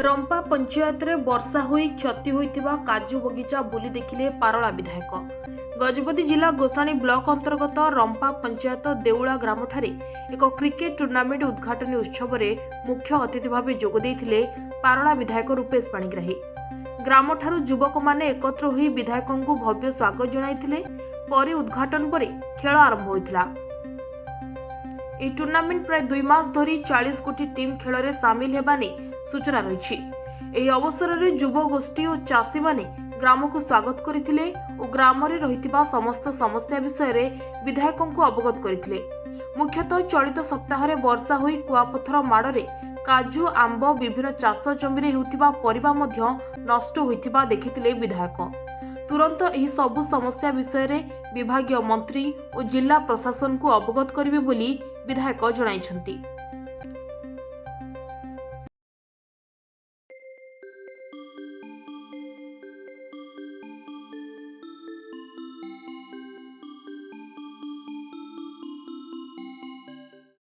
रंपा पंचायत रे वर्षा होई क्षति होइतिबा काजू बगीचा बुली देखिले पारला विधायक। गजपति जिला गोसाणी ब्लॉक अंतर्गत रंपा पंचायत देउला ग्राम ठारे एक क्रिकेट टूर्नामेंट उद्घाटन उत्सव रे मुख्य अतिथि भाव जोग देइथिले पारला विधायक रूपेश पाणिग्राही। ग्राम ठारू युवक माने एकत्र होई विधायक को भव्य स्वागत जणाइथिले। परे उद्घाटन परे खेल आरंभ होइथिला। এই टूर्नामेंट प्राय 2 मास धरी 40 कोटी टीम खेल रे शामिल हेबा नै सूचना रही। ଏହି ଅବସରରେ ଯୁବ ଗୋଷ୍ଠୀ ଓ ଚାଷୀମାନେ ଗ୍ରାମକୁ ସ୍ୱାଗତ କରିଥିଲେ ଓ ଗ୍ରାମରେ ରହିଥିବା ସମସ୍ତ ସମସ୍ୟା ବିଷୟରେ ବିଧାୟକଙ୍କୁ ଅବଗତ କରିଥିଲେ। ମୁଖ୍ୟତଃ ଚଳିତ ସପ୍ତାହରେ ବର୍ଷା ହୋଇ କୁଆପଥର ମାଡ଼ରେ କାଜୁ ଆମ୍ବ ବିଭିନ୍ନ ଚାଷ ଜମିରେ ହେଉଥିବା ପରିବା ମଧ୍ୟ ନଷ୍ଟ ହୋଇଥିବା ଦେଖିଥିଲେ ବିଧାୟକ। ତୁରନ୍ତ ଏହି ସବୁ ସମସ୍ୟା ବିଷୟରେ ବିଭାଗୀୟ ମନ୍ତ୍ରୀ ଓ ଜିଲ୍ଲା ପ୍ରଶାସନକୁ ଅବଗତ କରିବେ ବୋଲି ବିଧାୟକ ଜଣାଇଛନ୍ତି।